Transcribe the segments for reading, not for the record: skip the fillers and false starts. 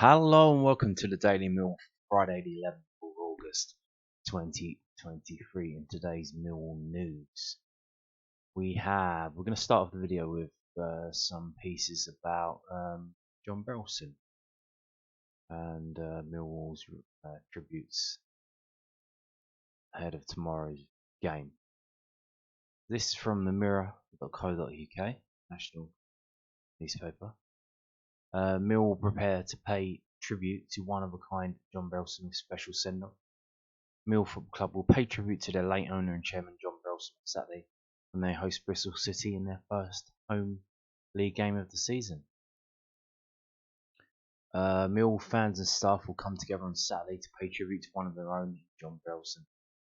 Hello and welcome to the Daily Mill, Friday the 11th of August 2023. In today's Millwall news, we're going to start off the video with some pieces about John Berylson and Millwall's tributes ahead of tomorrow's game. This is from the Mirror.co.uk, national newspaper. Millwall prepare to pay tribute to one-of-a-kind John Berylson with special send-off. Millwall Football Club will pay tribute to their late owner and chairman John Berylson on Saturday when they host Bristol City in their first home league game of the season. Millwall fans and staff will come together on Saturday to pay tribute to one of their own, John Berylson.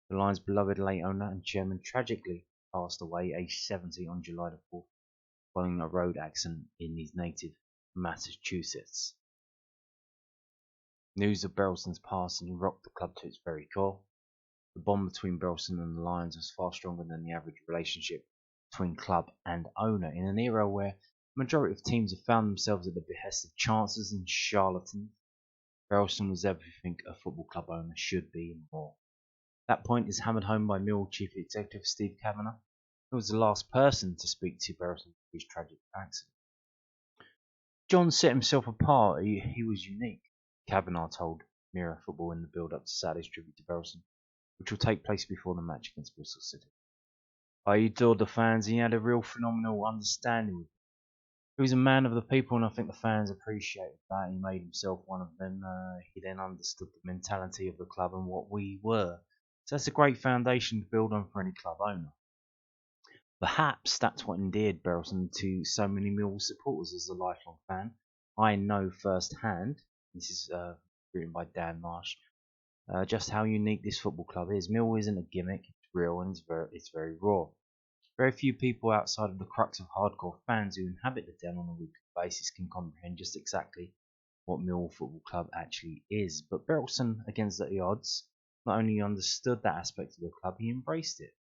The Lions' beloved late owner and chairman tragically passed away aged 70 on July the 4th following a road accident in his native Massachusetts. News of Berylson's passing rocked the club to its very core. The bond between Berylson and the Lions was far stronger than the average relationship between club and owner in an era where the majority of teams have found themselves at the behest of chancellors and charlatans. Berylson was everything a football club owner should be and more. That point is hammered home by Millwall Chief Executive Steve Kavanaghs, who was the last person to speak to Berylson for his tragic accident. John set himself apart. He was unique, Kavanaghs told Mirror Football in the build-up to Saturday's tribute to Berylson, which will take place before the match against Bristol City. He adored the fans. He had a real phenomenal understanding with them. He was a man of the people, and I think the fans appreciated that. He made himself one of them. He then understood the mentality of the club and what we were. So that's a great foundation to build on for any club owner. Perhaps that's what endeared Berylson to so many Millwall supporters as a lifelong fan. I know firsthand, this is written by Dan Marsh, just how unique this football club is. Millwall isn't a gimmick, it's real and it's very raw. Very few people outside of the crux of hardcore fans who inhabit the den on a weekly basis can comprehend just exactly what Millwall Football Club actually is. But Berylson, against the odds, not only understood that aspect of the club, he embraced it.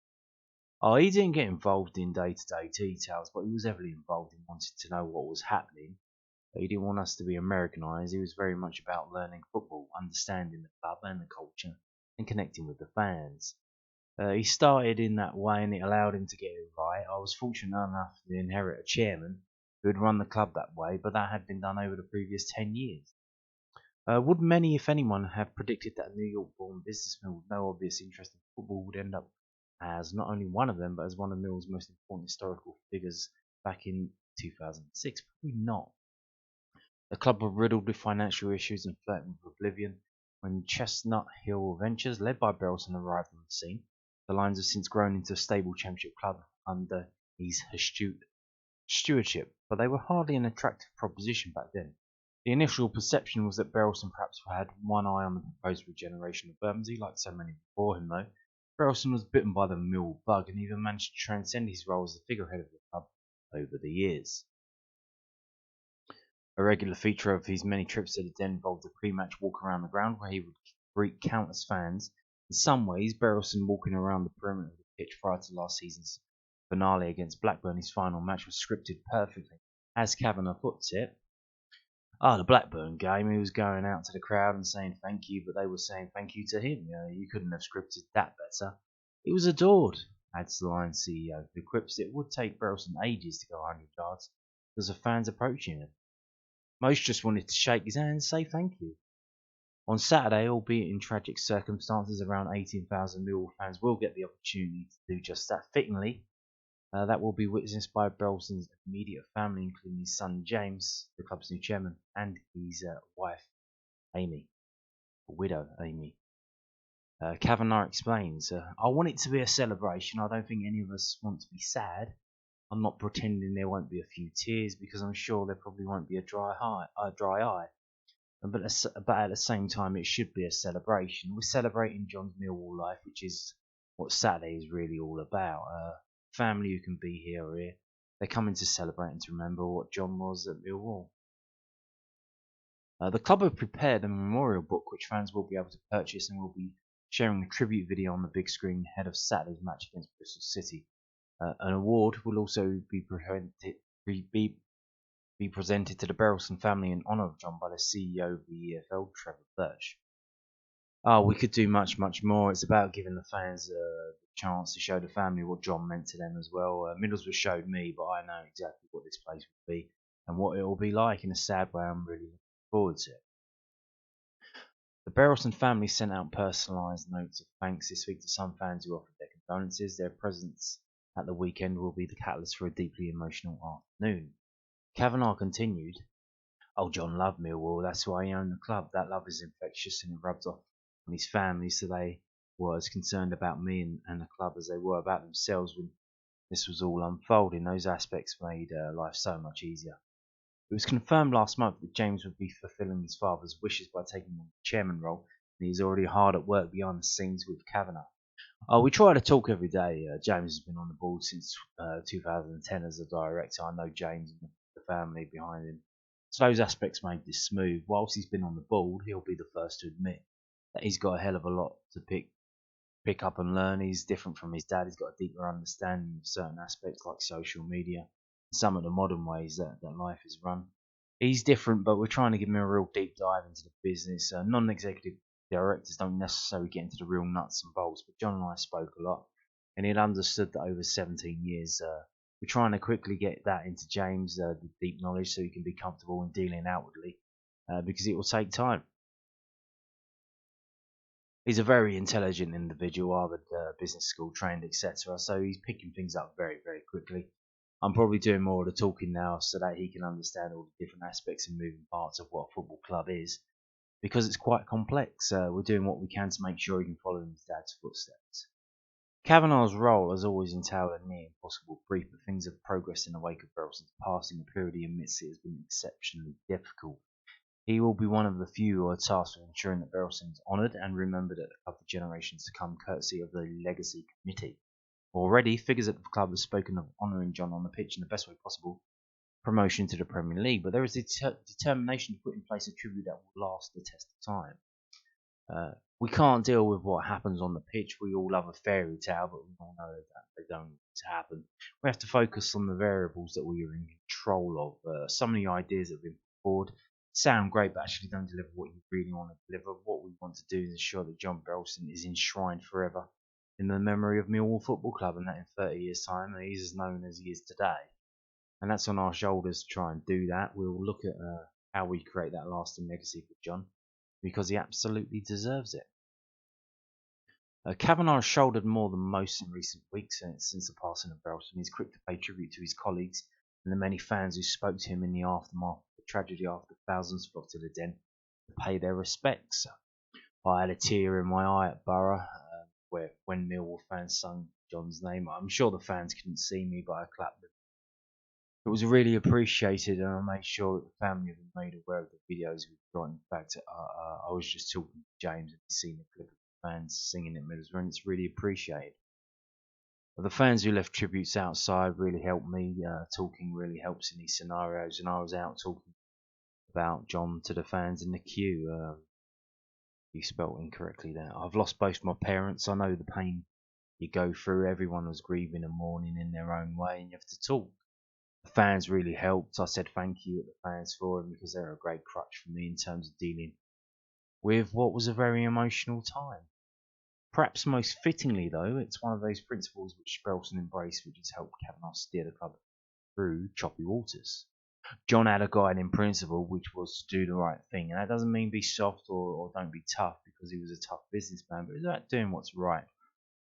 He didn't get involved in day-to-day details, but he was heavily involved in wanting to know what was happening. He didn't want us to be Americanised. He was very much about learning football, understanding the club and the culture, and connecting with the fans. He started in that way, and it allowed him to get it right. I was fortunate enough to inherit a chairman who had run the club that way, but that had been done over the previous 10 years. Would many, if anyone, have predicted that a New York-born businessman with no obvious interest in football would end up as not only one of them, but as one of Millwall's most important historical figures back in 2006? Probably not. The club were riddled with financial issues and flirting with oblivion when Chestnut Hill Ventures, led by Berylson, arrived on the scene. The Lions have since grown into a stable championship club under his astute stewardship, but they were hardly an attractive proposition back then. The initial perception was that Berylson perhaps had one eye on the proposed regeneration of Bermondsey, like so many before him though. Berylson was bitten by the Millwall bug and even managed to transcend his role as the figurehead of the club over the years. A regular feature of his many trips to the den involved a pre-match walk around the ground where he would greet countless fans. In some ways, Berylson walking around the perimeter of the pitch prior to last season's finale against Blackburn, his final match, was scripted perfectly. As Kavanaghs puts it, the Blackburn game, he was going out to the crowd and saying thank you, but they were saying thank you to him. You couldn't have scripted that better. He was adored, adds the Lions CEO, who quips it would take Berylson ages to go 100 yards because of fans approaching him. Most just wanted to shake his hand and say thank you. On Saturday, albeit in tragic circumstances, around 18,000 Millwall fans will get the opportunity to do just that. Fittingly, that will be witnessed by Berylson's immediate family, including his son James, the club's new chairman, and his wife Amy, widow Amy. Kavanaghs explains, I want it to be a celebration. I don't think any of us want to be sad. I'm not pretending there won't be a few tears because I'm sure there probably won't be a dry eye. But at the same time, it should be a celebration. We're celebrating John's Millwall life, which is what Saturday is really all about. Family who can be here or here, they're coming to celebrate and to remember what John was at Millwall. The club have prepared a memorial book which fans will be able to purchase and will be sharing a tribute video on the big screen ahead of Saturday's match against Bristol City. An award will also be be presented to the Berylson family in honour of John by the CEO of the EFL, Trevor Birch. Oh, we could do much, much more. It's about giving the fans the chance to show the family what John meant to them as well. Middlesbrough showed me, but I know exactly what this place would be and what it will be like in a sad way. I'm really looking forward to it. The Berylson family sent out personalised notes of thanks this week to some fans who offered their condolences. Their presence at the weekend will be the catalyst for a deeply emotional afternoon. Kavanagh continued, "Oh, John loved Millwall. That's why he owned the club. That love is infectious and it rubbed off on his family, so they were as concerned about me and the club as they were about themselves when this was all unfolding. Those aspects made life so much easier." It was confirmed last month that James would be fulfilling his father's wishes by taking on the chairman role, and he's already hard at work behind the scenes with Kavanagh. We try to talk every day. James has been on the board since 2010 as a director. I know James and the family behind him. So those aspects made this smooth. Whilst he's been on the board, he'll be the first to admit that he's got a hell of a lot to pick up and learn. He's different from his dad. He's got a deeper understanding of certain aspects like social media and some of the modern ways that life is run. He's different, but we're trying to give him a real deep dive into the business. Non-executive directors don't necessarily get into the real nuts and bolts, but John and I spoke a lot, and he'd understood that over 17 years. We're trying to quickly get that into James, the deep knowledge, so he can be comfortable in dealing outwardly, because it will take time. He's a very intelligent individual, Harvard Business School trained, etc. So he's picking things up very, very quickly. I'm probably doing more of the talking now so that he can understand all the different aspects and moving parts of what a football club is, because it's quite complex. We're doing what we can to make sure he can follow in his dad's footsteps. Kavanagh's role has always entailed a near impossible brief, but things have progressed in the wake of Berylson's passing. The period he admits it has been exceptionally difficult. He will be one of the few who are tasked with ensuring that Berylson is honoured and remembered at the club for generations to come, courtesy of the Legacy Committee. Already, figures at the club have spoken of honouring John on the pitch in the best way possible, promotion to the Premier League, but there is a determination to put in place a tribute that will last the test of time. We can't deal with what happens on the pitch. We all love a fairy tale, but we all know that they don't happen. We have to focus on the variables that we are in control of. Some of the ideas that have been put forward sound great, but actually don't deliver what you really want to deliver. What we want to do is ensure that John Berylson is enshrined forever in the memory of Millwall Football Club, and that in 30 years' time he's as known as he is today. And that's on our shoulders to try and do that. We'll look at how we create that lasting legacy for John, because he absolutely deserves it. Kavanagh has shouldered more than most in recent weeks since the passing of Berylson. He's quick to pay tribute to his colleagues and the many fans who spoke to him in the aftermath of the tragedy, after thousands flocked to the Den to pay their respects. I had a tear in my eye at Borough when Millwall fans sung John's name. I'm sure the fans couldn't see me, but I clapped them. It was really appreciated, and I made sure that the family had been made aware of the videos we've got. In fact, I was just talking to James and he's seen the clip of the fans singing at Middlesbrough, and it's really appreciated. But the fans who left tributes outside really helped me. Talking really helps in these scenarios, and I was out talking about John to the fans in the queue. You spelt incorrectly there. I've lost both my parents. I know the pain you go through. Everyone was grieving and mourning in their own way, and you have to talk. The fans really helped. I said thank you to the fans for them, because they're a great crutch for me in terms of dealing with what was a very emotional time. Perhaps most fittingly, though, it's one of those principles which Berylson embraced, which has helped Kavanagh steer the club through choppy waters. John had a guiding principle, which was to do the right thing, and that doesn't mean be soft or don't be tough, because he was a tough businessman, but it was about doing what's right.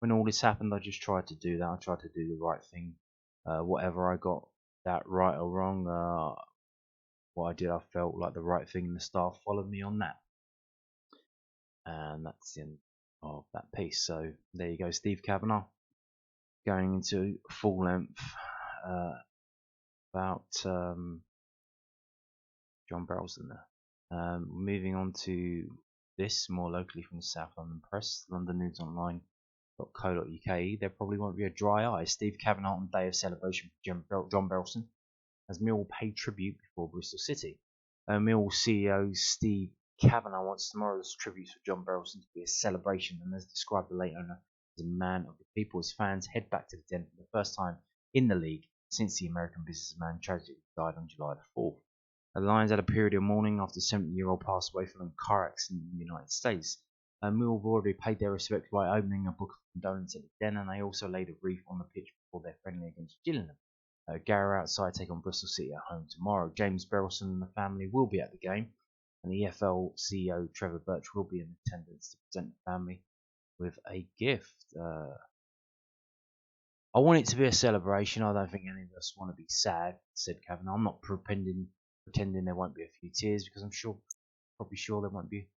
When all this happened, I just tried to do that. I tried to do the right thing, whatever I got that right or wrong. What I did, I felt like the right thing, and the staff followed me on that. And that's the end of that piece. So there you go, Steve Kavanagh going into full length about John Berylson there. Moving on to this more locally from the South London Press, londonnewsonline.co.uk. There probably won't be a dry eye. Steve Kavanagh on day of celebration for John Berylson as Millwall paid tribute before Bristol City. Millwall CEO Steve Kavanagh wants tomorrow's tribute for John Berylson to be a celebration, and has described the late owner as a man of the people. As fans head back to the Den for the first time in the league, since the American businessman tragically died on July the 4th. The Lions had a period of mourning after the 70-year-old passed away from a car accident in the United States. Millwall already paid their respects by opening a book of condolence at the Den, and they also laid a wreath on the pitch before their friendly against Gillingham. Garrow outside take on Bristol City at home tomorrow. James Berylson and the family will be at the game, and the EFL CEO Trevor Birch will be in attendance to present the family with a gift. I want it to be a celebration. I don't think any of us want to be sad, said Kavanagh. I'm not pretending there won't be a few tears, because I'm probably sure there won't be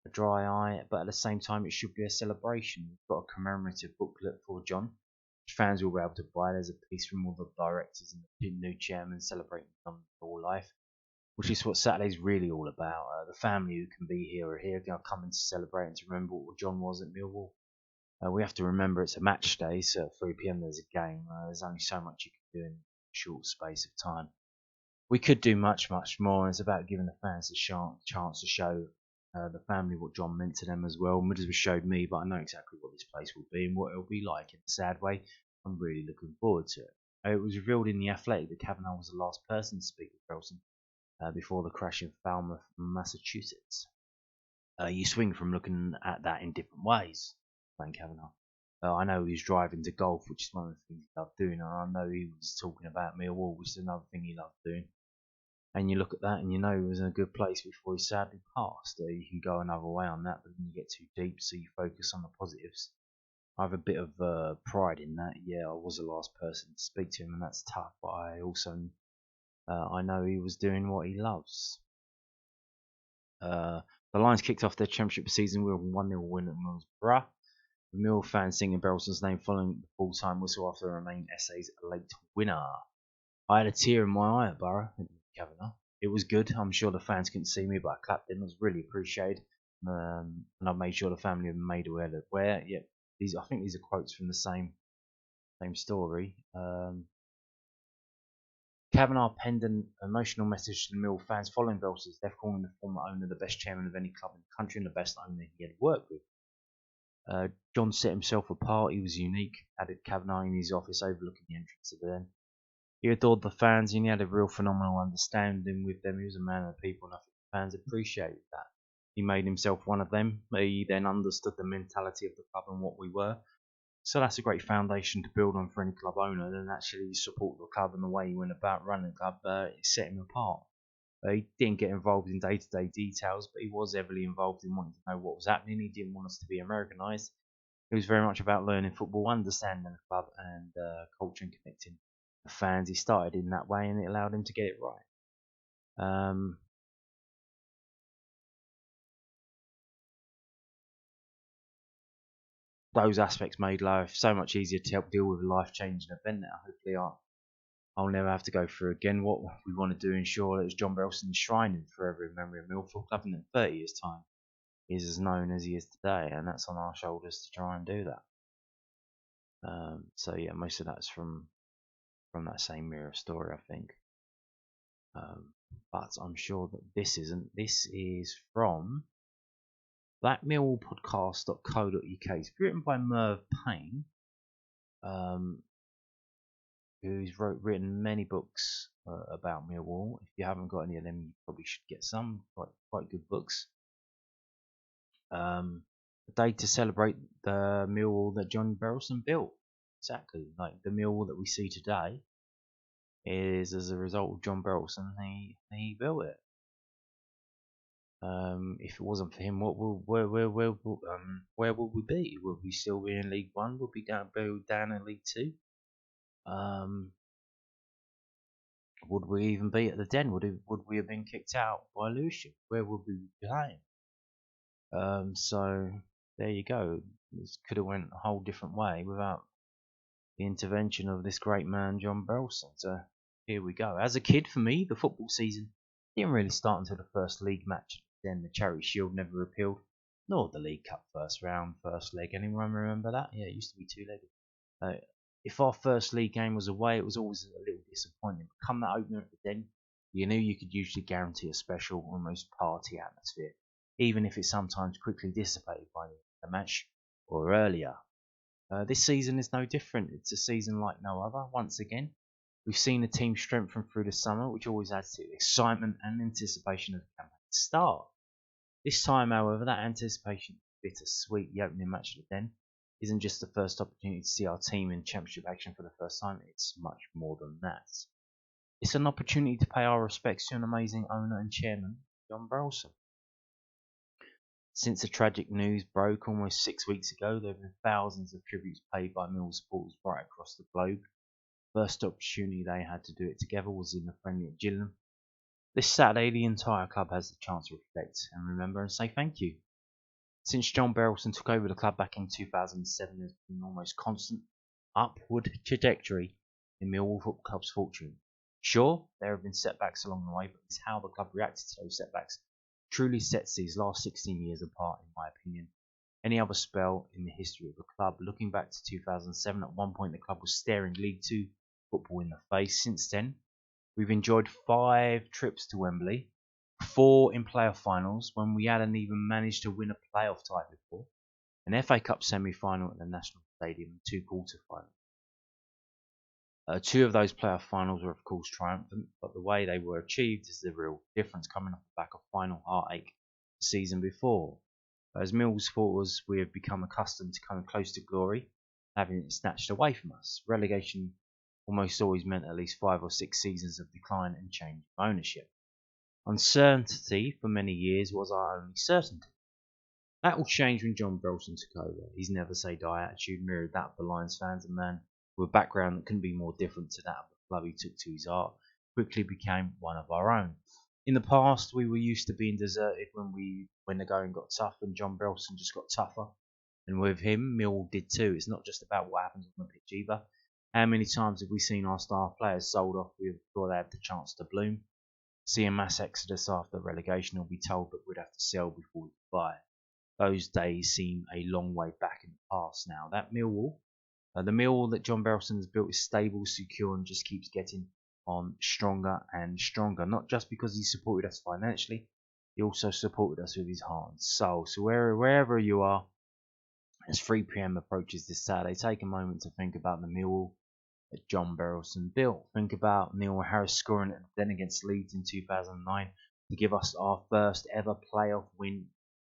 a dry eye, but at the same time it should be a celebration. We've got a commemorative booklet for John, which fans will be able to buy. There's a piece from all the directors and the new chairman celebrating John for life, which is what Saturday's really all about. The family who can be here are here, coming to celebrate and to remember what John was at Millwall. We have to remember it's a match day, so at 3 p.m. there's a game. There's only so much you can do in a short space of time. We could do much, much more, and it's about giving the fans a chance to show the family what John meant to them as well. Middlesbrough showed me, but I know exactly what this place will be and what it'll be like in a sad way. I'm really looking forward to it. It was revealed in The Athletic that Kavanaghs was the last person to speak with Berylson before the crash in Falmouth, Massachusetts. You swing from looking at that in different ways, Frank Kavanagh. I know he was driving to golf, which is one of the things he loved doing, and I know he was talking about Millwall, which is another thing he loved doing. And you look at that and you know he was in a good place before he sadly passed. You can go another way on that, but then you get too deep, so you focus on the positives. I have a bit of pride in that. Yeah, I was the last person to speak to him, and that's tough, but I also I know he was doing what he loves. The Lions kicked off their championship season with a 1-0 win at Middlesbrough. The Mill fans singing Berylson's name following the full-time whistle after the remaining essays a late winner. I had a tear in my eye at Borough, Kavanagh. It was good. I'm sure the fans couldn't see me, but I clapped in. It was really appreciated. And I made sure the family were made aware that I think these are quotes from the same story. Kavanagh penned an emotional message to the Mill fans following Berylson's death, calling the former owner the best chairman of any club in the country and the best owner he had worked with. John set himself apart. He was unique, added Kavanagh in his office overlooking the entrance of the Den. He adored the fans and he had a real phenomenal understanding with them. He was a man of the people, and I think the fans appreciated that. He made himself one of them. He then understood the mentality of the club and what we were. So that's a great foundation to build on for any club owner, and actually support the club and the way he went about running the club. It set him apart. He didn't get involved in day-to-day details, but he was heavily involved in wanting to know what was happening. He didn't want us to be Americanised. It was very much about learning football, understanding the club, and culture, and connecting the fans. He started in that way, and it allowed him to get it right. Those aspects made life so much easier to help deal with a life-changing event that hopefully I'll never have to go through again. What we want to do ensure that John Berylson is enshrined forever in memory of Millwall Football Club, and in 30 years' time is as known as he is today, and that's on our shoulders to try and do that. So yeah, most of that's from that same mirror story, I think. But I'm sure that this isn't. This is from blackmillpodcast.co.uk. It's written by Merv Payne, who's written many books about Millwall. If you haven't got any of them, you probably should get some. Quite good books. A day to celebrate the Millwall that John Berylson built. Exactly, like the Millwall that we see today is as a result of John Berylson. He built it. If it wasn't for him, where would we be? Would we still be in League One? Would we down in League Two? Would we even be at the Den? Would we have been kicked out by Lewisham? Where would we be playing? So there you go. This could have went a whole different way without the intervention of this great man, John Berylson. So here we go. As a kid, for me, the football season didn't really start until the first league match. Then the Charity Shield never appealed, nor the League Cup first round, first leg. Anyone remember that? Yeah, it used to be two-legged. If our first league game was away, it was always a little disappointing. But come that opener at the Den, you knew you could usually guarantee a special, almost party atmosphere, even if it sometimes quickly dissipated by the match or earlier. This season is no different. It's a season like no other. Once again, We've seen the team strengthen through the summer, which always adds to the excitement and anticipation of the campaign start. This time, however, that anticipation is bittersweet. The opening match of the Den isn't just the first opportunity to see our team in championship action for the first time, it's much more than that. It's an opportunity to pay our respects to an amazing owner and chairman, John Berylson. Since the tragic news broke almost 6 weeks ago, there have been thousands of tributes paid by Millwall supporters right across the globe. First opportunity they had to do it together was in the friendly at Gillingham. This Saturday, the entire club has the chance to reflect and remember and say thank you. Since John Berylson took over the club back in 2007, there's been an almost constant upward trajectory in Millwall Football Club's fortune. Sure, there have been setbacks along the way, but it's how the club reacted to those setbacks truly sets these last 16 years apart, in my opinion. Any other spell in the history of the club, looking back to 2007, at one point the club was staring League Two football in the face. Since then, we've enjoyed 5 trips to Wembley, 4 in playoff finals when we hadn't even managed to win a playoff tie before, an FA Cup semi-final at the National Stadium, and 2 quarter-finals. 2 of those playoff finals were of course triumphant, but the way they were achieved is the real difference, coming off the back of final heartache the season before. As Millwall supporters, we have become accustomed to coming close to glory, having it snatched away from us. Relegation almost always meant at least 5 or 6 seasons of decline and change of ownership. Uncertainty for many years was our only certainty. That will change when John Berylson took over. His never say die attitude mirrored that of the Lions fans. A man with a background that couldn't be more different to that of the club he took to his heart quickly became one of our own. In the past, we were used to being deserted when the going got tough, and John Berylson just got tougher. And with him, Millwall did too. It's not just about what happens on the pitch either. How many times have we seen our star players sold off before they had the chance to bloom? See a mass exodus after relegation, or be told that we'd have to sell before we could buy. Those days seem a long way back in the past now. That Millwall, the Millwall that John Berylson has built, is stable, secure, and just keeps getting on stronger and stronger. Not just because he supported us financially, he also supported us with his heart and soul. So wherever you are, as 3 p.m. approaches this Saturday, take a moment to think about the Millwall that John Berylson built. Think about Neil Harris scoring it then against Leeds in 2009 to give us our first ever playoff win.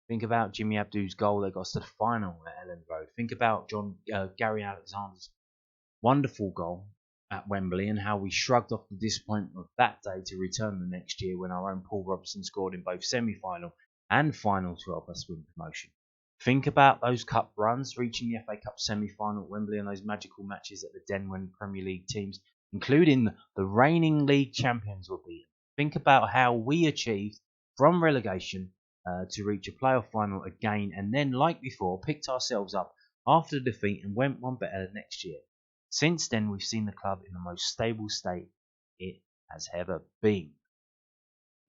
Think about Jimmy Abdu's goal that got us to the final at Ellen Road. Think about Gary Alexander's wonderful goal at Wembley and how we shrugged off the disappointment of that day to return the next year when our own Paul Robson scored in both semi-final and final to help us win promotion. Think about those cup runs, reaching the FA Cup semi-final at Wembley, and those magical matches at the Den when Premier League teams, including the reigning league champions, were beaten. Think about how we achieved from relegation to reach a playoff final again, and then, like before, picked ourselves up after the defeat and went one better next year. Since then, we've seen the club in the most stable state it has ever been.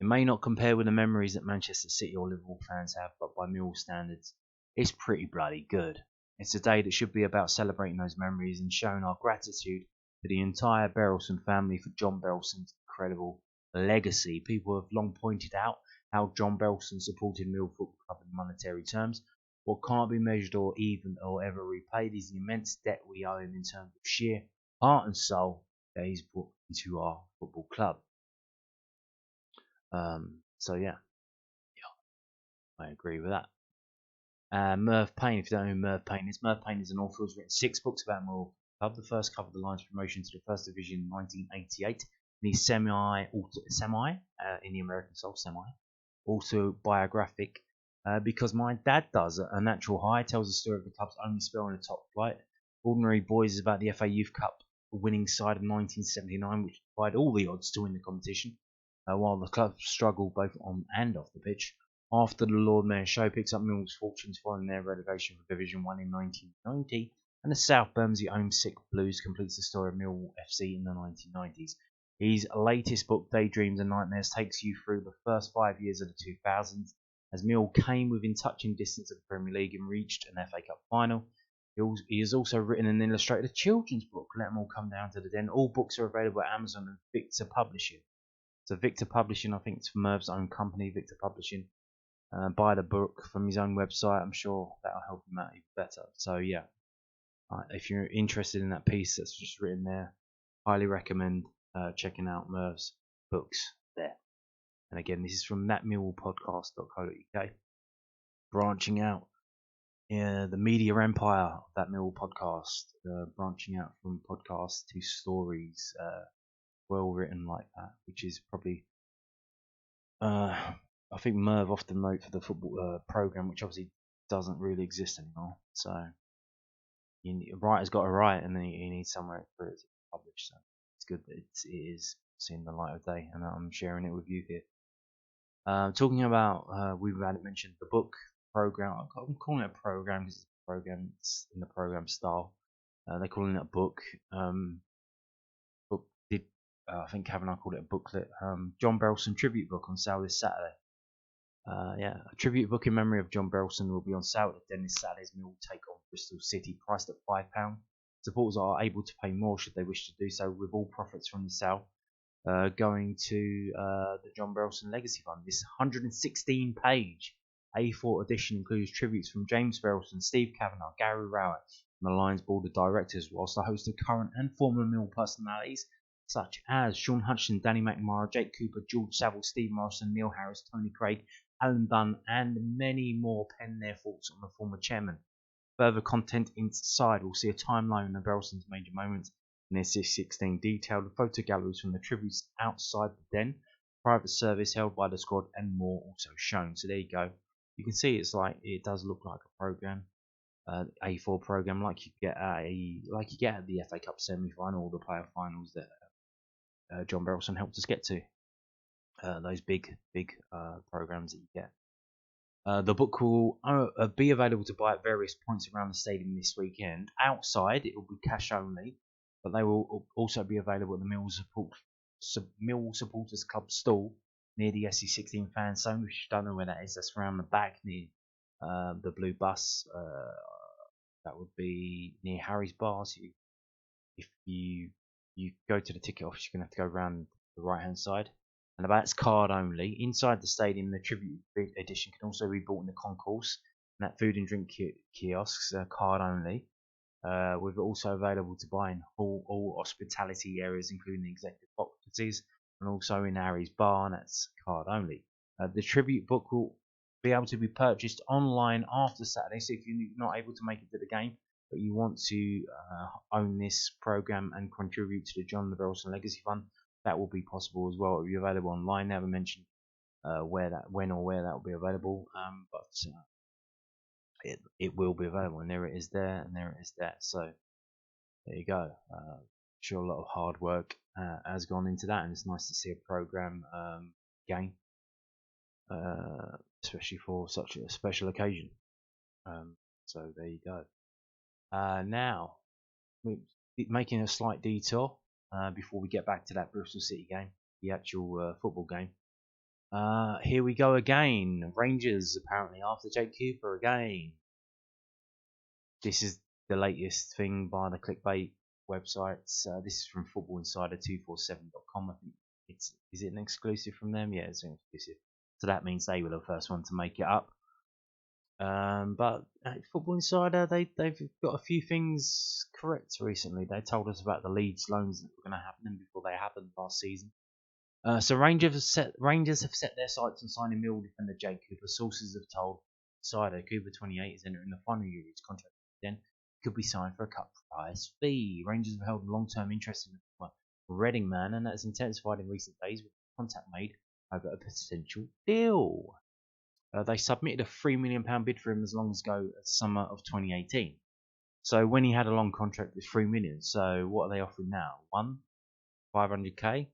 It may not compare with the memories that Manchester City or Liverpool fans have, but by Millwall standards, it's pretty bloody good. It's a day that should be about celebrating those memories and showing our gratitude to the entire Berylson family for John Berylson's incredible legacy. People have long pointed out how John Berylson supported Millwall Football Club in monetary terms. What can't be measured or ever repaid is the immense debt we owe him in terms of sheer heart and soul that he's brought into our football club. I agree with that. Merv Payne, if you don't know who Merv Payne is an author who's written 6 books about Millwall Club. The first covered the Lions' promotion to the First Division in 1988, and he's semi in the American soul, autobiographic, because my dad does. A Natural High tells the story of the club's only spell in the top flight. Ordinary Boys is about the FA Youth Cup winning side of 1979, which defied all the odds to win the competition, while the club struggled both on and off the pitch. After the Lord Mayor Show picks up Millwall's fortunes following their relegation from Division 1 in 1990, and the South Bermondsey Homesick Blues completes the story of Millwall FC in the 1990s. His latest book, Daydreams and Nightmares, takes you through the first 5 years of the 2000s, as Millwall came within touching distance of the Premier League and reached an FA Cup final. He has also written and illustrated a children's book, Let Them All Come Down to the Den. All books are available at Amazon and Victor Publishing. So Victor Publishing, I think it's Merv's own company, Victor Publishing. Buy the book from his own website. I'm sure that'll help him out even better. So yeah, if you're interested in that piece that's just written there, highly recommend checking out Merv's books there. And again, this is from thatmillwallpodcast.co.uk. Branching out the media empire of That Millwall Podcast, branching out from podcasts to stories, well written like that, which is probably, I think Merv often wrote for the football program, which obviously doesn't really exist anymore. So a writer's got to write, and then he needs somewhere for it to be published. So it's good that it is seeing the light of day, and I'm sharing it with you here. Talking about, we've mentioned the book program. I'm calling it a program because it's a program. It's in the program style. They're calling it a book. I think Kavanaghs called it a booklet. John Berylson tribute book on sale this Saturday. A tribute book in memory of John Berylson will be on sale at Dennis Saturday's Millwall take on Bristol City, priced at £5. Supporters are able to pay more should they wish to do so, with all profits from the sale going to the John Berylson Legacy Fund. This 116-page A4 edition includes tributes from James Berylson, Steve Kavanaghs, Gary Rowett, and the Lions Board of Directors, whilst a host of current and former Mill personalities such as Shaun Hutchinson, Danny McNamara, Jake Cooper, George Saville, Steve Morrison, Neil Harris, Tony Craig, Alan Dunn, and many more pen their thoughts on the former chairman. Further content inside will see a timeline of Berylson's major moments in their 16 detailed photo galleries from the tributes outside the den, private service held by the squad, and more also shown. So there you go. You can see it does look like a program, A4 program, like you get at the FA Cup semi-final or the playoff finals that John Berylson helped us get to. Those big programs that you get. The book will be available to buy at various points around the stadium this weekend. Outside, it will be cash only, but they will also be available at the Millwall Supporters Club stall near the SE16 fan zone, which you don't know where that is. That's around the back near the blue bus. That would be near Harry's Bar. So if you go to the ticket office, you're going to have to go around the right hand side. And that's card only. Inside the stadium, the tribute edition can also be bought in the concourse. And that food and drink kiosks are card only. With it also available to buy in all hospitality areas, including the executive properties, and also in Harry's Bar, and that's card only. The tribute book will be able to be purchased online after Saturday, so if you're not able to make it to the game, but you want to own this program and contribute to the John Berylson Legacy Fund, that will be possible as well. It will be available online. They haven't mentioned where that will be available, but it will be available, and there it is there, and there it is there. So there you go. Sure, a lot of hard work has gone into that, and it's nice to see a program game, especially for such a special occasion. So there you go. Now, making a slight detour before we get back to that Bristol City game, the actual football game. Here we go again. Rangers apparently after Jake Cooper again. This is the latest thing by the clickbait websites. This is from footballinsider247.com. I think is it an exclusive from them? Yeah, it's an exclusive. So that means they were the first one to make it up. But Football Insider, they've got a few things correct recently. They told us about the Leeds loans that were going to happen before they happened last season. So Rangers have set their sights on signing Millwall defender Jake Cooper. Sources have told Insider Cooper, 28, is entering the final year of his contract. Then could be signed for a cut price fee. Rangers have held a long-term interest in the Reading man, and that has intensified in recent days with contact made over a potential deal. They submitted a £3 million bid for him as long ago as summer of 2018. So when he had a long contract, it was £3 million. So what are they offering now? 500k.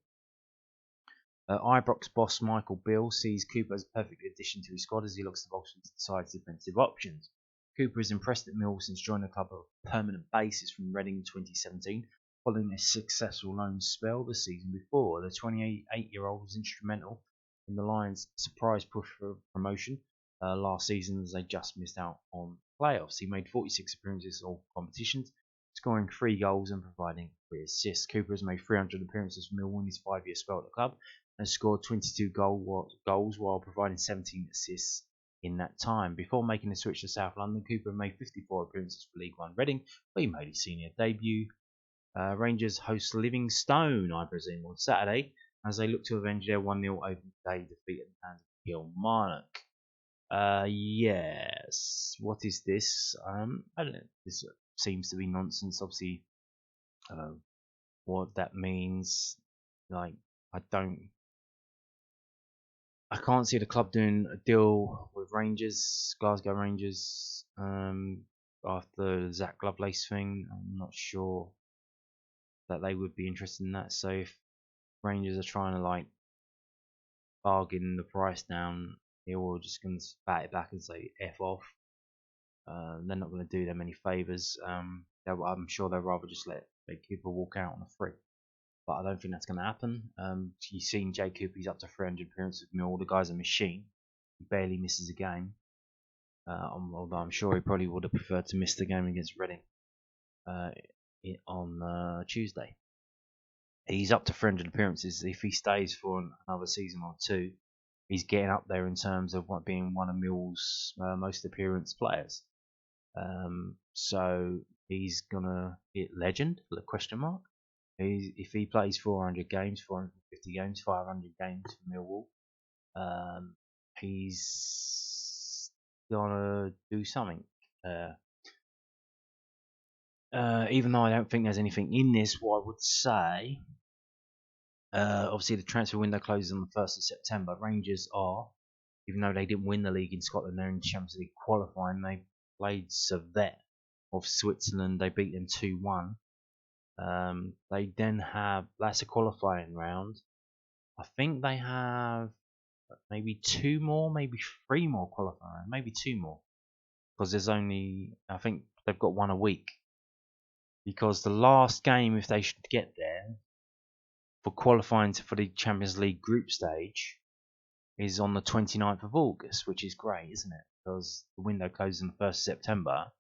Ibrox boss Michael Beale sees Cooper as a perfect addition to his squad as he looks to bolster the side's defensive options. Cooper is impressed at Millwall since joining the club on a permanent basis from Reading in 2017, following a successful loan spell the season before. The 28-year-old was instrumental in the Lions' surprise push for promotion last season as they just missed out on playoffs. He made 46 appearances in all competitions, scoring 3 goals and providing 3 assists. Cooper has made 300 appearances for Millwall in his 5-year spell at the club and scored 22 goals while providing 17 assists in that time. Before making the switch to South London, Cooper made 54 appearances for League One Reading, where he made his senior debut. Rangers host Livingstone, I presume, on Saturday as they look to avenge their 1-0 opening day defeat at the hands of Kilmarnock. Yes. What is this? I don't know. This seems to be nonsense. Obviously, what that means, like, I can't see the club doing a deal with Rangers, Glasgow Rangers, after the Zach Lovelace thing. I'm not sure that they would be interested in that. So if Rangers are trying to like bargain the price down, they're just going to bat it back and say F off. They're not going to do them any favours. I'm sure they'll rather just let Cooper walk out on a free. But I don't think that's going to happen. You've seen Jay Cooper, he's up to 300 appearances with Millwall. The guy's a machine. He barely misses a game. Although I'm sure he probably would have preferred to miss the game against Reading on Tuesday. He's up to 300 appearances. If he stays for another season or two, he's getting up there in terms of being one of Millwall's most appearance players. So he's gonna hit legend? Question mark. If he plays 400 games, 450 games, 500 games for Millwall, he's gonna do something. Even though I don't think there's anything in this, what I would say, obviously the transfer window closes on the 1st of September. Rangers are, even though they didn't win the league in Scotland, they're in Champions League qualifying. They played Servette of Switzerland. They beat them 2-1. They then have, that's a qualifying round. I think they have maybe 2 more, maybe 3 more qualifying, maybe 2 more. Because there's only, I think they've got 1 a week. Because the last game, if they should get there, for qualifying for the Champions League group stage, is on the 29th of August, which is great, isn't it? Because the window closes on the 1st of September.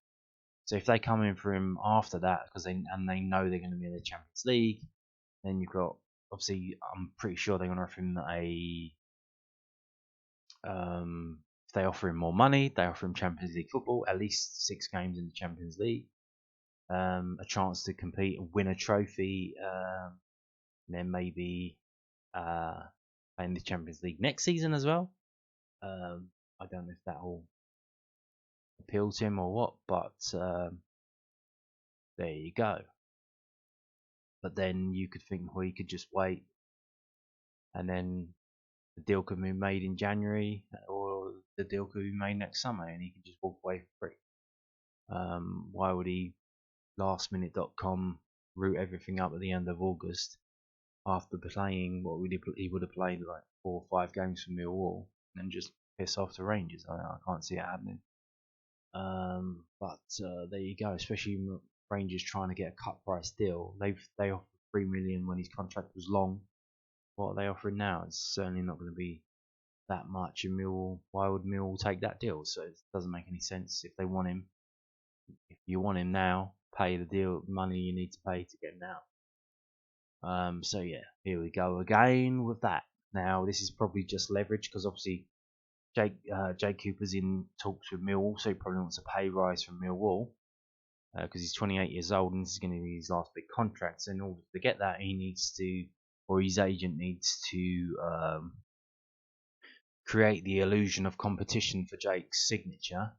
So if they come in for him after that, because they know they're going to be in the Champions League, then you've got, obviously, I'm pretty sure they're going to offer him if they offer him more money, they offer him Champions League football, at least 6 games in the Champions League, a chance to compete and win a trophy, and then maybe playing the Champions League next season as well. I don't know if that will appeal to him or what, but there you go. But then you could think, well, he could just wait, and then the deal could be made in January, or the deal could be made next summer, and he could just walk away for free. Why would he lastminute.com root everything up at the end of August after playing what he would have played like 4 or 5 games for Millwall and just piss off the Rangers? I can't see it happening. But there you go. Especially Rangers trying to get a cut price deal. They offered 3 million when his contract was long. What are they offering now? It's certainly not going to be that much. And Millwall, why would Millwall take that deal? So it doesn't make any sense. If they want him, if you want him now, pay the deal money you need to pay to get him now. So yeah, here we go again with that. Now this is probably just leverage because obviously Jake Cooper's in talks with Millwall, so he probably wants a pay rise from Millwall because he's 28 years old and this is going to be his last big contract. So in order to get that, he needs to, or his agent needs to create the illusion of competition for Jake's signature.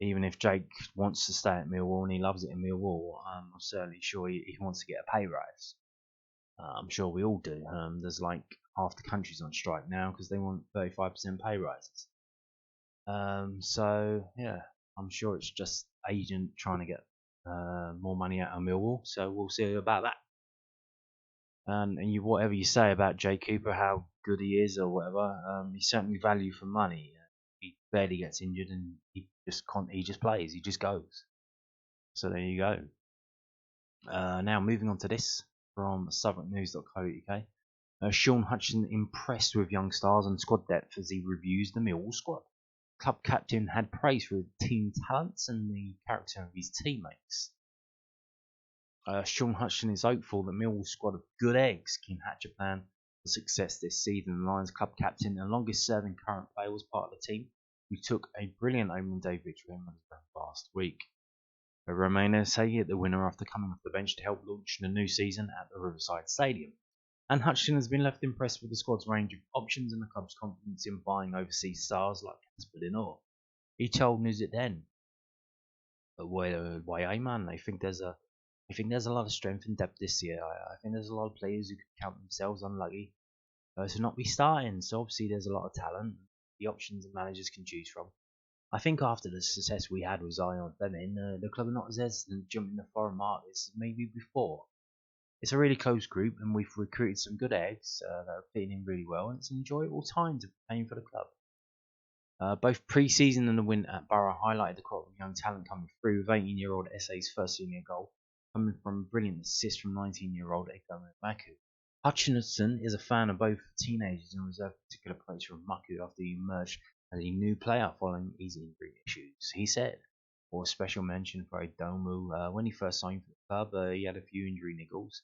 Even if Jake wants to stay at Millwall and he loves it in Millwall, I'm certainly sure he wants to get a pay rise. I'm sure we all do. There's like half the country's on strike now because they want 35% pay rises. So yeah, I'm sure it's just agent trying to get more money out of Millwall. So we'll see about that. And whatever you say about Jay Cooper, how good he is or whatever, he's certainly value for money. He barely gets injured and he just plays, he just goes. So there you go. Now moving on to this from southwarknews.co.uk. Shaun Hutchinson impressed with young stars and squad depth as he reviews the Millwall squad. Club captain had praise for the team talents and the character of his teammates. Shaun Hutchinson is hopeful that Millwall's squad of good eggs can hatch a plan for success this season. The Lions club captain and longest serving current player was part of the team who took a brilliant opening day victory last week. Romano say the winner after coming off the bench to help launch the new season at the Riverside Stadium. And Hutchinson has been left impressed with the squad's range of options and the club's confidence in buying overseas stars like Casper Linor. He told News It Then, "Why, man, I think there's a lot of strength and depth this year. I think there's a lot of players who could count themselves unlucky to not be starting. So obviously there's a lot of talent, the options the managers can choose from. I think after the success we had with Zion Fleming, the club are not as hesitant jumping the foreign markets as maybe before. It's a really close group, and we've recruited some good eggs that are fitting in really well, and it's an enjoyable time to be playing for the club." Both pre-season and the win at Borough highlighted the quality of young talent coming through, with 18-year-old SA's first senior goal coming from a brilliant assist from 19-year-old Eko Maku. Hutchinson is a fan of both teenagers and reserved a particular place for Maku after he emerged as a new player following his injury issues. He said, "For a special mention for Idomu, when he first signed for the club, he had a few injury niggles,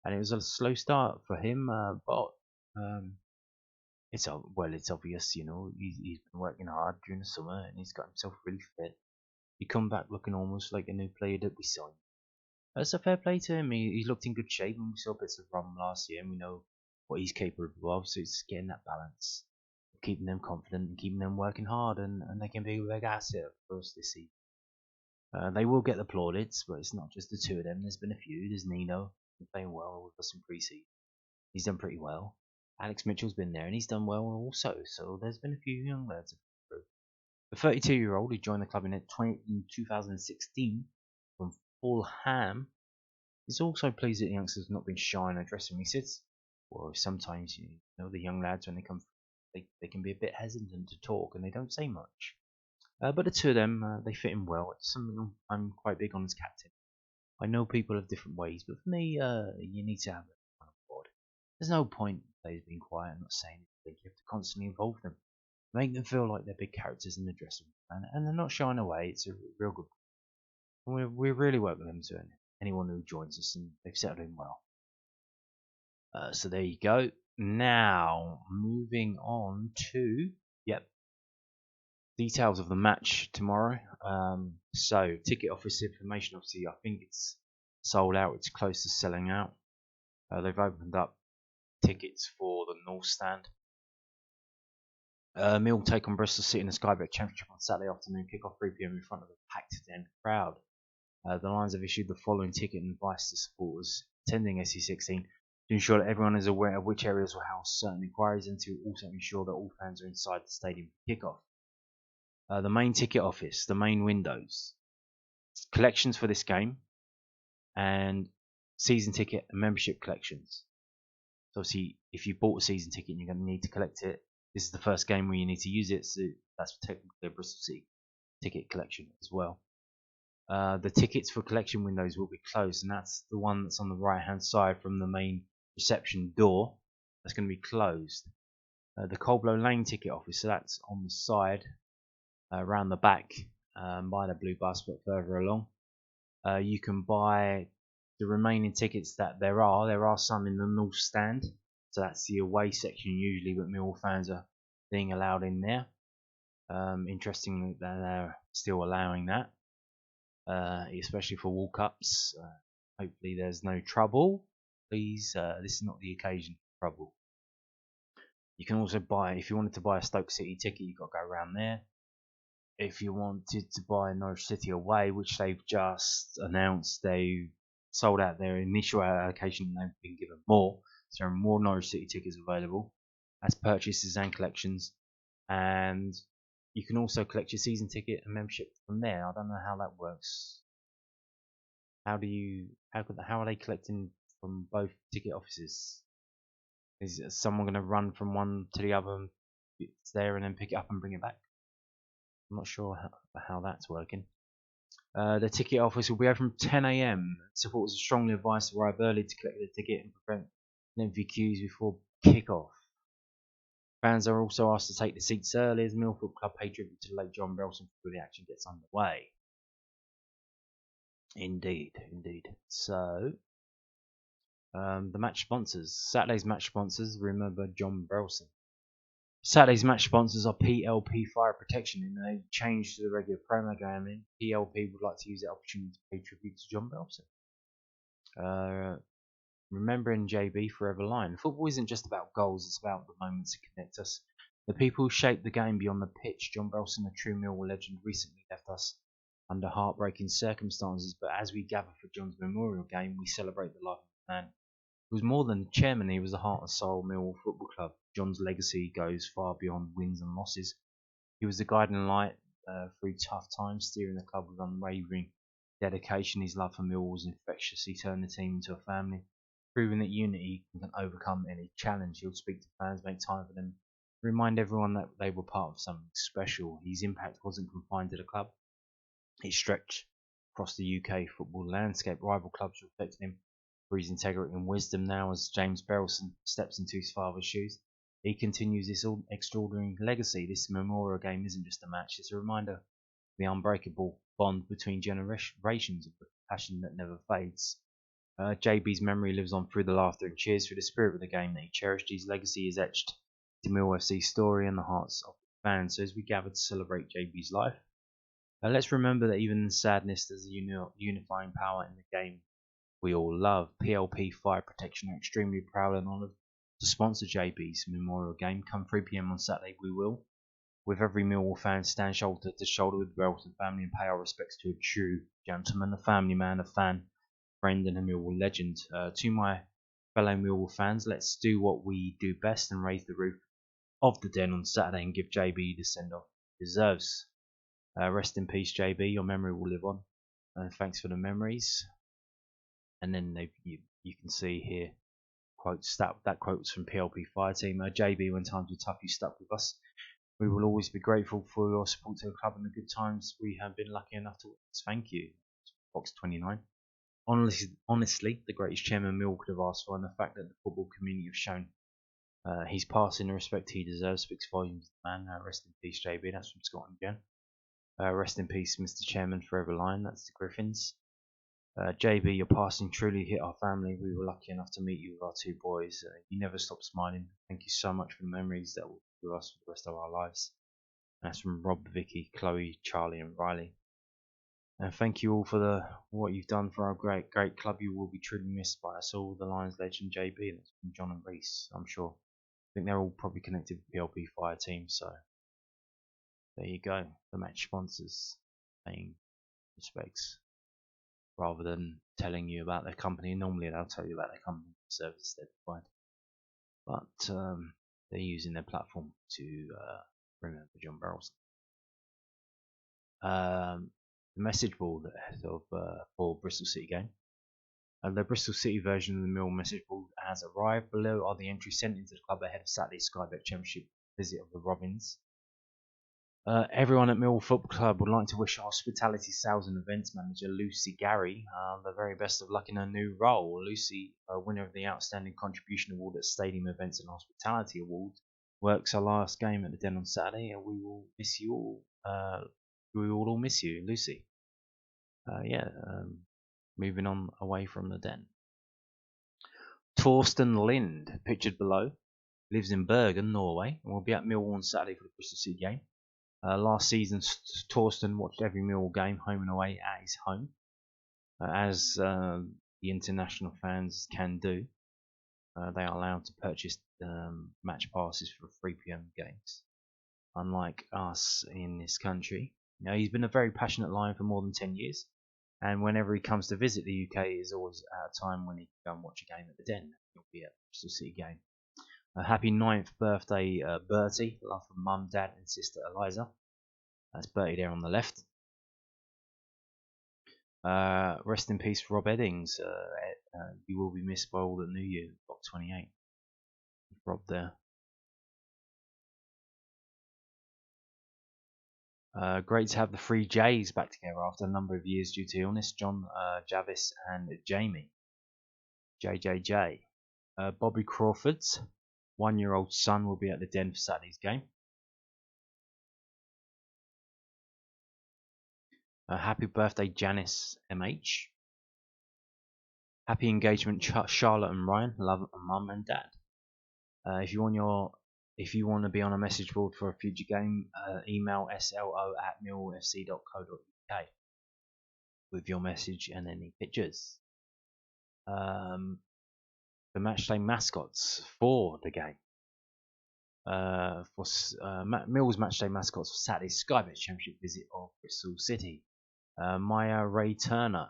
and it was a slow start for him, but it's obvious, he's been working hard during the summer and he's got himself really fit. He come back looking almost like a new player that we signed. That's a fair play to him. He looked in good shape, and we saw bits of Rom last year, and we know what he's capable of. So it's getting that balance, keeping them confident and keeping them working hard, and they can be a big asset for us this season. They will get the plaudits, but it's not just the two of them. There's been a few. There's Nino playing well with us in pre-season. He's done pretty well. Alex Mitchell's been there and he's done well also. So there's been a few young lads through. The 32-year-old who joined the club in 2016 from Fulham is also pleased that the youngsters have not been shy in their dressing room. He says, "Well, sometimes the young lads when they come, they can be a bit hesitant to talk and they don't say much. But the two of them, they fit in well. It's something I'm quite big on as captain. I know people have different ways, but for me, you need to have them on board. There's no point in players being quiet and not saying anything. You have to constantly involve them, make them feel like they're big characters in the dressing room, and they're not shying away. It's a real good. And we really welcome them to anyone who joins us, and they've settled in well. So there you go. Now moving on to details of the match tomorrow. So ticket office information. Obviously, I think it's sold out. It's close to selling out. They've opened up tickets for the North Stand. Mill take on Bristol City in the Sky Bet Championship on Saturday afternoon. Kick-off 3 p.m. in front of a packed den crowd. The Lions have issued the following ticket and advice to supporters attending SC16 to ensure that everyone is aware of which areas will house certain inquiries, and to also ensure that all fans are inside the stadium for kick-off. The main ticket office, the main windows, collections for this game, and season ticket and membership collections. So obviously, if you bought a season ticket and you're going to need to collect it, this is the first game where you need to use it, so that's technically a Bristol City ticket collection as well. The tickets for collection windows will be closed, and that's the one that's on the right hand side from the main reception door. That's going to be closed. The Coldblow Lane ticket office, so that's on the side around the back by the blue bus, but further along. You can buy the remaining tickets that there are some in the North Stand, so that's the away section usually, but Millwall fans are being allowed in there. Interesting that they're still allowing that, especially for walk-ups. Hopefully there's no trouble. Please, this is not the occasion for trouble. You can also buy, if you wanted to buy a Stoke City ticket, you've got to go around there. If you wanted to buy Norwich City away, which they've just announced they've sold out their initial allocation and they've been given more, so there are more Norwich City tickets available as purchases and collections, and you can also collect your season ticket and membership from there. I don't know how that works. How are they collecting from both ticket offices? Is someone going to run from one to the other, it's there, and then pick it up and bring it back? I'm not sure how that's working. The ticket office will be open from 10 a.m. Supporters are strongly advised to arrive early to collect their ticket and prevent lengthy queues before kick-off. Fans are also asked to take the seats early as Millwall Football Club pay tribute to the late John Berylson before the action gets underway. Indeed. So, the match sponsors. Saturday's match sponsors, remember John Berylson. Saturday's match sponsors are PLP Fire Protection, and they changed to the regular promo game in. PLP would like to use the opportunity to pay tribute to John Berylson. Remembering JB forever line. Football isn't just about goals, it's about the moments that connect us. The people who shaped the game beyond the pitch. John Berylson, a true Millwall legend, recently left us under heartbreaking circumstances, but as we gather for John's memorial game, we celebrate the life of the man. He was more than chairman, he was the heart and soul of Millwall Football Club. John's legacy goes far beyond wins and losses. He was the guiding light through tough times, steering the club with unwavering dedication. His love for Millwall was infectious. He turned the team into a family, proving that unity can overcome any challenge. He would speak to fans, make time for them, remind everyone that they were part of something special. His impact wasn't confined to the club. It stretched across the UK football landscape. Rival clubs reflected him for his integrity and wisdom. Now, as James Berylson steps into his father's shoes, he continues this extraordinary legacy. This memorial game isn't just a match, it's a reminder of the unbreakable bond between generations, of the passion that never fades. JB's memory lives on through the laughter and cheers, through the spirit of the game that he cherished. His legacy is etched into Mill FC's story and the hearts of the fans. So as we gather to celebrate JB's life, let's remember that even in sadness, there's a unifying power in the game we all love. PLP Fire Protection are extremely proud and honoured to sponsor JB's memorial game. Come 3 PM on Saturday, we will, with every Millwall fan, stand shoulder to shoulder with the Berylson family and pay our respects to a true gentleman, a family man, a fan, friend, and a Millwall legend. To my fellow Millwall fans, let's do what we do best and raise the roof of the Den on Saturday and give JB the send-off he deserves. Rest in peace, JB. Your memory will live on. Thanks for the memories. And then you can see here quotes that quote's from PLP Fire Team. JB, when times were tough, you stuck with us. We will always be grateful for your support to the club and the good times we have been lucky enough to witness. Thank you. Box 29. Honestly, the greatest chairman Mill could have asked for, and the fact that the football community have shown his passing the respect he deserves speaks volumes. Man, rest in peace, JB. That's from Scott and Jen. Rest in peace, Mr. Chairman, forever line. That's the Griffins. JB, your passing truly hit our family. We were lucky enough to meet you with our 2 boys. You never stopped smiling. Thank you so much for the memories that will be with us for the rest of our lives. That's from Rob, Vicky, Chloe, Charlie, and Riley. And thank you all for what you've done for our great club. You will be truly missed by us all. The Lions legend JB. That's from John and Reese, I'm sure. I think they're all probably connected with the PLP Fire Team. So there you go. The match sponsors paying respects, rather than telling you about their company. Normally they'll tell you about their company, the services they provide, but they're using their platform to remember John Berylson. The message board for Bristol City game. The Bristol City version of the Mill message board has arrived. Below are the entries sent into the club ahead of Saturday's Sky Bet Championship visit of the Robins. Everyone at Millwall Football Club would like to wish Hospitality Sales and Events Manager Lucy Gary the very best of luck in her new role. Lucy, winner of the Outstanding Contribution Award at Stadium Events and Hospitality Award, works her last game at the Den on Saturday, and we will miss you all. We will all miss you, Lucy. Moving on away from the Den. Torsten Lind, pictured below, lives in Bergen, Norway, and will be at Millwall on Saturday for the Bristol City game. Last season, Torsten watched every Millwall game, home and away, at his home, as the international fans can do. They are allowed to purchase match passes for 3 PM games, unlike us in this country. Now, he's been a very passionate Lion for more than 10 years, and whenever he comes to visit the UK, it is always at a time when he can go and watch a game at the Den. He'll be at the Bristol City game. Happy 9th birthday, Bertie. Love from Mum, Dad, and sister Eliza. That's Bertie there on the left. Rest in peace, Rob Eddings. You will be missed by all that knew you. Box 28. Rob there. Great to have the 3 J's back together after a number of years due to illness. John, Javis, and Jamie. JJJ. Bobby Crawford's 1-year-old son will be at the Den for Saturday's game. Happy birthday, Janice MH. Happy engagement, Charlotte and Ryan. Love Mum and Dad. If you want your If you want to be on a message board for a future game, email slo@millwallfc.co.uk with your message and any pictures. The matchday mascots for the game. Mill's matchday mascots for Saturday's Sky Bet Championship visit of Bristol City. Maya Ray Turner.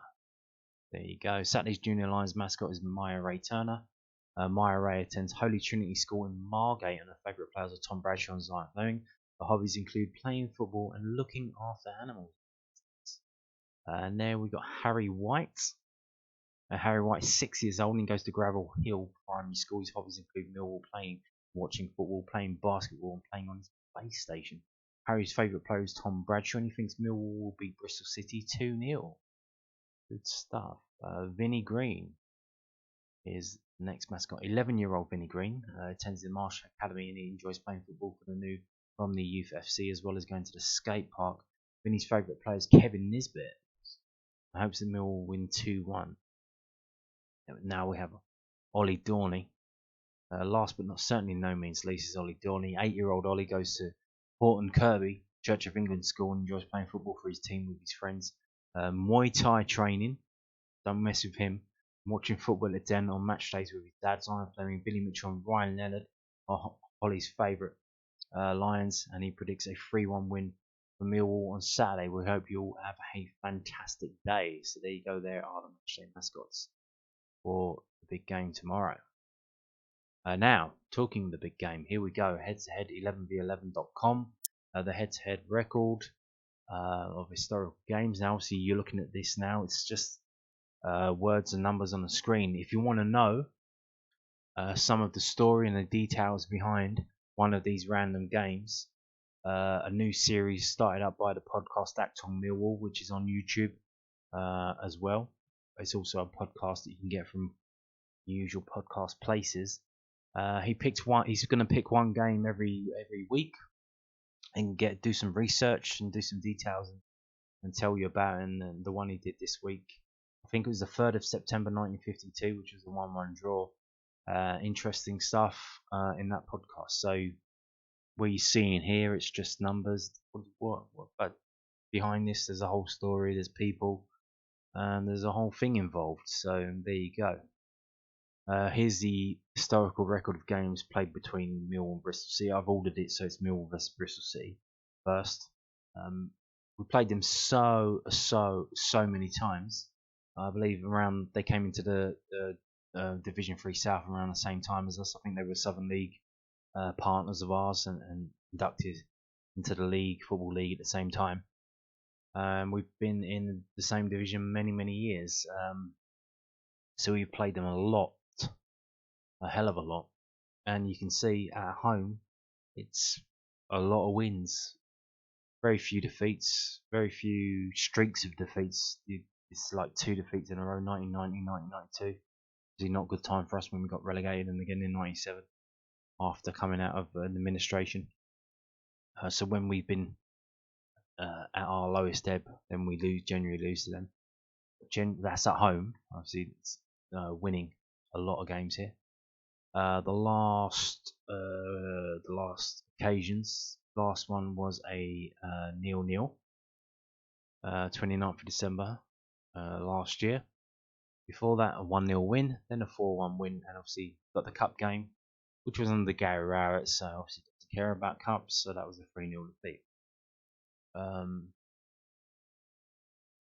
There you go. Saturday's Junior Lions mascot is Maya Ray Turner. Maya Ray attends Holy Trinity School in Margate, and her favourite players are Tom Bradshaw and Zion Fleming. Her hobbies include playing football and looking after animals. And there we got Harry White. Harry White is 6 years old and goes to Gravel Hill Primary School. His hobbies include Millwall playing, watching football, playing basketball, and playing on his PlayStation. Harry's favourite player is Tom Bradshaw, and he thinks Millwall will beat Bristol City 2-0. Good stuff. Vinnie Green is the next mascot. 11-year-old Vinnie Green attends the Marshall Academy, and he enjoys playing football for the Romney Youth FC as well as going to the skate park. Vinnie's favourite player is Kevin Nisbet. I hope that Millwall will win 2-1. Now we have Ollie Dorney. Last but not certainly no means least is Ollie Dorney. 8-year-old Ollie goes to Horton Kirby Church of England school and enjoys playing football for his team with his friends. Muay Thai training. Don't mess with him. Watching football at Den on match days with his dad, Zion Fleming, Billy Mitchell and Ryan Leonard are Ollie's favourite Lions, and he predicts a 3-1 win for Millwall on Saturday. We hope you all have a fantastic day. So there you go, there are the matchday mascots for the big game tomorrow. Now, talking the big game, here we go. Head-to-head 11v11.com. The head-to-head record of historical games. Now, obviously, you're looking at this now. It's just words and numbers on the screen. If you want to know some of the story and the details behind one of these random games, a new series started up by the podcast Act on Millwall, which is on YouTube as well. It's also a podcast that you can get from the usual podcast places. He's going to pick one game every week and do some research and do some details and tell you about it. And the one he did this week, I think it was the 3rd of September 1952, which was the 1-1 draw. Interesting stuff in that podcast. So what you're seeing here, it's just numbers. What? But behind this, there's a whole story. There's people, and there's a whole thing involved. So there you go. Here's the historical record of games played between Millwall and Bristol City. I've ordered it, so it's Millwall versus Bristol City first. We played them so many times. I believe they came into the Division 3 South around the same time as us. I think they were Southern League partners of ours and inducted into the Football League at the same time. We've been in the same division many years. So we've played them a hell of a lot. And you can see at home, it's a lot of wins. Very few defeats, very few streaks of defeats. It's like 2 defeats in a row, 1990, 1992. It's not a good time for us when we got relegated, and again in 97 after coming out of administration. So when we've been at our lowest ebb, then we generally lose to them. That's at home. Obviously, it's winning a lot of games here. The last occasions, last one was a 0-0, 29th of December last year. Before that, a 1-0 win, then a 4-1 win, and obviously got the cup game, which was under the Gary Rowett, so obviously doesn't care about cups, so that was a 3-0 defeat.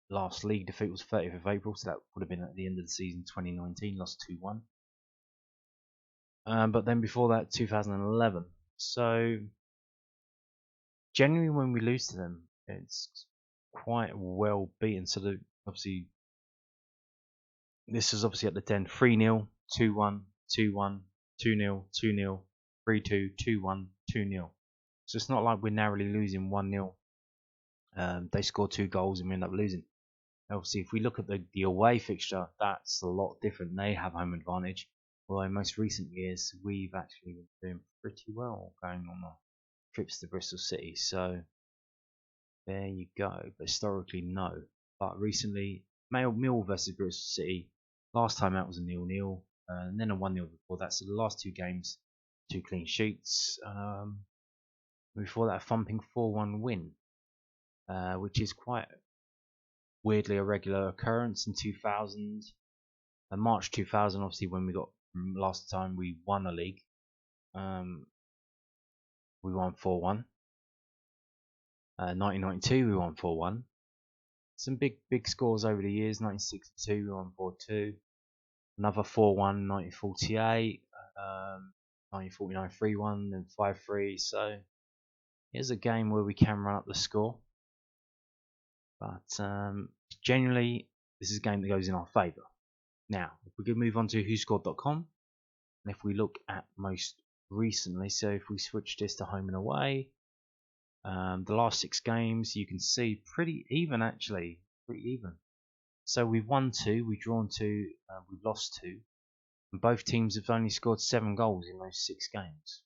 Last league defeat was 30th of April, so that would have been at the end of the season 2019, lost 2-1. But then before that, 2011. So generally when we lose to them, it's quite well beaten. So obviously this is obviously at the 10, 3-0, 2-1, 2-1, 2-0, 2-0, 3-2, 2-1, 2-0. So it's not like we're narrowly losing 1-0. They score 2 goals and we end up losing. Obviously, if we look at the away fixture, that's a lot different. They have home advantage. Although in most recent years, we've actually been doing pretty well going on our trips to Bristol City. So there you go. But historically, no. But recently, Millwall versus Bristol City. Last time out was a 0-0, and then a 1-0 before that. So the last 2 games, 2 clean sheets. Before that, a thumping 4-1 win, which is quite weirdly a regular occurrence in 2000. March 2000, obviously, when we got last time we won a league, we won 4-1. 1992, we won 4-1. Some big scores over the years. 1962, we won 4-2. Another 4-1, 1948. 1949, 3-1, and 5-3. So here's a game where we can run up the score. But generally, this is a game that goes in our favour. Now, if we could move on to whoscored.com, and if we look at most recently, so if we switch this to home and away, the last 6 games, you can see pretty even actually, pretty even. So we've won 2, we've drawn 2, we've lost 2, and both teams have only scored 7 goals in those 6 games,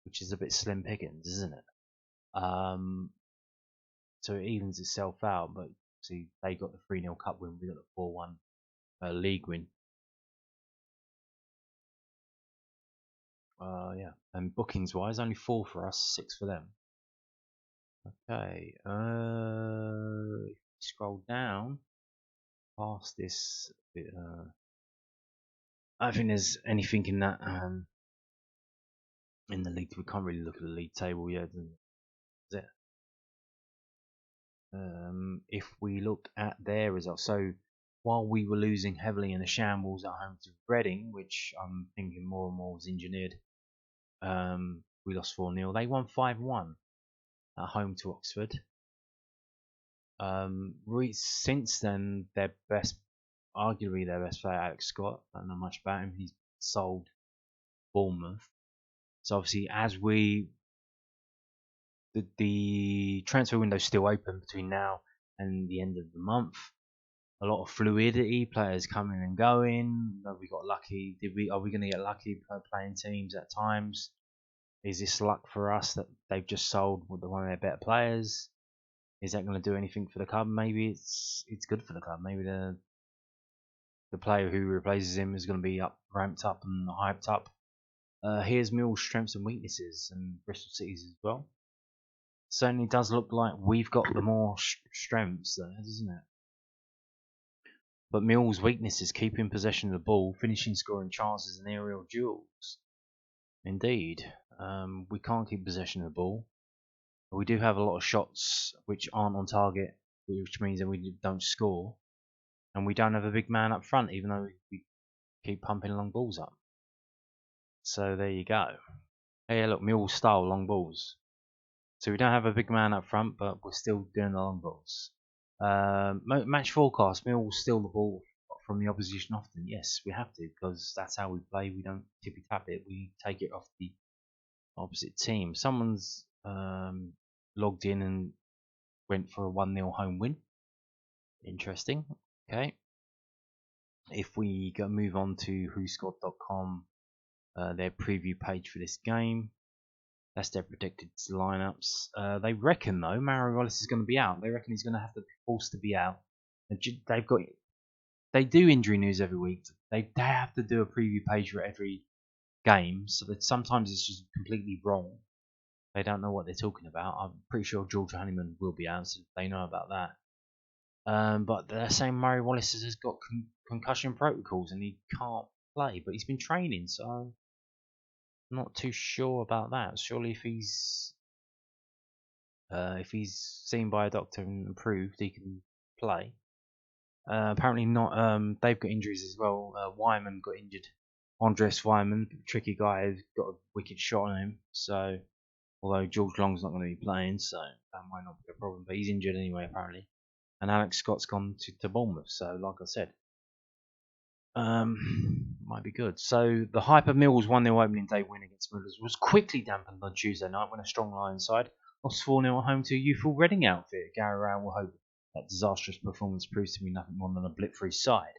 which is a bit slim pickings, isn't it? So it evens itself out, but see, they got the 3-0 cup win, we got the 4-1 league win. Yeah, and bookings wise, only 4 for us, 6 for them. Okay, scroll down past this bit. I don't think there's anything in that in the league. We can't really look at the league table yet, is it? If we look at their results, so while we were losing heavily in the shambles at home to Reading, which I'm thinking more and more was engineered, we lost 4-0. They won 5-1 at home to Oxford. Since then, arguably their best player, Alex Scott. I don't know much about him. He's sold Bournemouth. So obviously, as the transfer window's still open between now and the end of the month. A lot of fluidity, players coming and going. We got lucky. Are we going to get lucky playing teams at times? Is this luck for us that they've just sold one of their better players? Is that going to do anything for the club? Maybe it's good for the club. Maybe the player who replaces him is going to be ramped up and hyped up. Here's Millwall's strengths and weaknesses, and Bristol City's as well. Certainly does look like we've got the more strengths there, doesn't it? But Millwall's weakness is keeping possession of the ball, finishing scoring chances and aerial duels. Indeed, we can't keep possession of the ball. We do have a lot of shots which aren't on target, which means that we don't score. And we don't have a big man up front, even though we keep pumping long balls up. So there you go. Hey, look, Millwall style long balls. So we don't have a big man up front, but we're still doing the long balls. Match forecast, Millwall steal the ball from the opposition often. Yes, we have to, because that's how we play. We don't tippy tap it. We take it off the opposite team. Someone's logged in and went for a 1-0 home win. Interesting. Okay. If we move on to whoscored.com, their preview page for this game. That's their predicted lineups. They reckon though Merv Payne is going to be out. They reckon he's going to have to be forced to be out. They do injury news every week. They have to do a preview page for every game, so that sometimes it's just completely wrong. They don't know what they're talking about. I'm pretty sure George Honeyman will be out, so they know about that. But they're saying Murray Wallace has got concussion protocols and he can't play, but he's been training, so I'm not too sure about that. Surely if he's seen by a doctor and approved, he can play. Apparently not. They've got injuries as well. Wyman got injured. Andres Wyman, tricky guy, has got a wicked shot on him. So, although George Long's not going to be playing, so that might not be a problem. But he's injured anyway, apparently. And Alex Scott's gone to Bournemouth. So, like I said, might be good. So, the hype of Millwall's 1-0 opening day win against Millers was quickly dampened on Tuesday night when a strong Lions side lost 4-0 at home to a youthful Reading outfit. Gary Rowell will hope that disastrous performance proves to be nothing more than a blip-free side.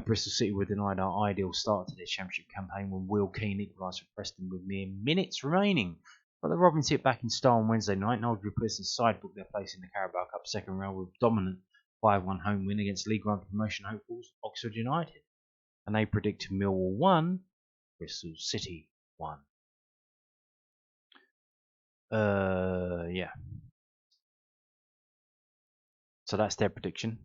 Bristol City were denied our ideal start to their championship campaign when Will Keane equalised for Preston with mere minutes remaining. But the Robins hit back in style on Wednesday night, and Oldbury Preston's side booked their place in the Carabao Cup second round with a dominant 5-1 home win against League One promotion hopefuls Oxford United. And they predicted Millwall 1, Bristol City 1. Yeah. So that's their prediction.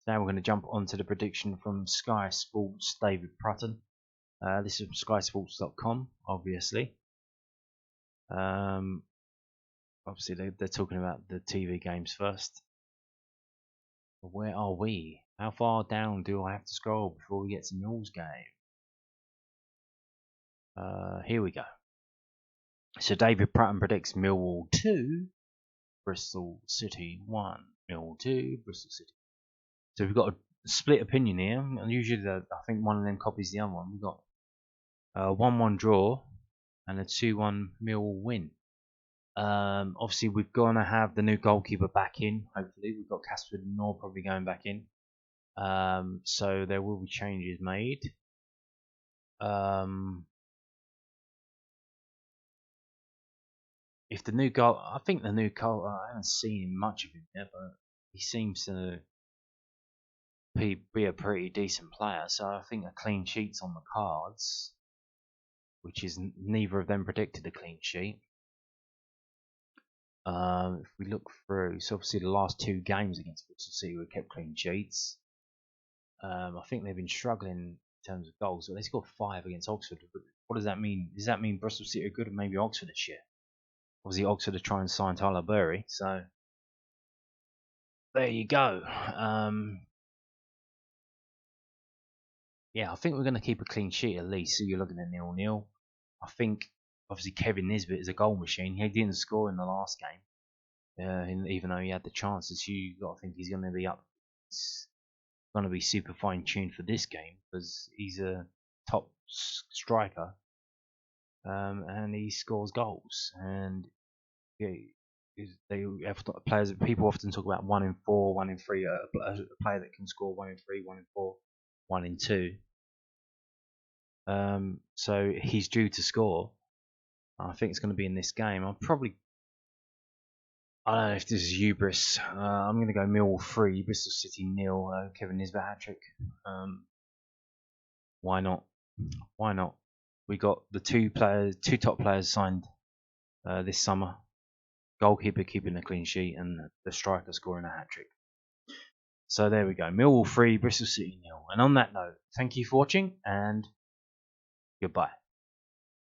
Now we're going to jump onto the prediction from Sky Sports' David Prutton. This is from SkySports.com, obviously. Obviously, they're talking about the TV games first. But where are we? How far down do I have to scroll before we get to Mill's game? Here we go. So David Prutton predicts Millwall 2, Bristol City 1. Millwall 2, Bristol City. So we've got a split opinion here, and usually I think one of them copies the other one. We've got a 1-1 draw and a 2-1 Millwall win. Obviously, we're going to have the new goalkeeper back in, hopefully. We've got Casper Nor probably going back in. So there will be changes made. If the new goal, I think the new goal, I haven't seen much of him yet, but he seems to be a pretty decent player. So I think a clean sheet's on the cards, which is neither of them predicted a clean sheet. If we look through, so obviously the last 2 games against Bristol City we kept clean sheets. I think they've been struggling in terms of goals. So they scored 5 against Oxford. What does that mean? Does that mean Bristol City are good and maybe Oxford this year? Obviously Oxford are trying to sign Tyler Burry, so there you go. Yeah, I think we're going to keep a clean sheet at least. So you're looking at 0-0. I think obviously Kevin Nisbet is a goal machine. He didn't score in the last game, even though he had the chances. You got to think he's going to be up. He's going to be super fine tuned for this game because he's a top striker, and he scores goals. And yeah, people often talk about 1 in 4, 1 in 3, a player that can score 1 in 3, 1 in 4, 1 in 2. So he's due to score. I think it's going to be in this game. I don't know if this is hubris. I'm going to go Millwall 3, Bristol City 0, Kevin Nisbet hat-trick. Why not? Why not? We got the 2 top players signed this summer. Goalkeeper keeping a clean sheet and the striker scoring a hat-trick. So there we go. Millwall 3, Bristol City 0. And on that note, thank you for watching and goodbye.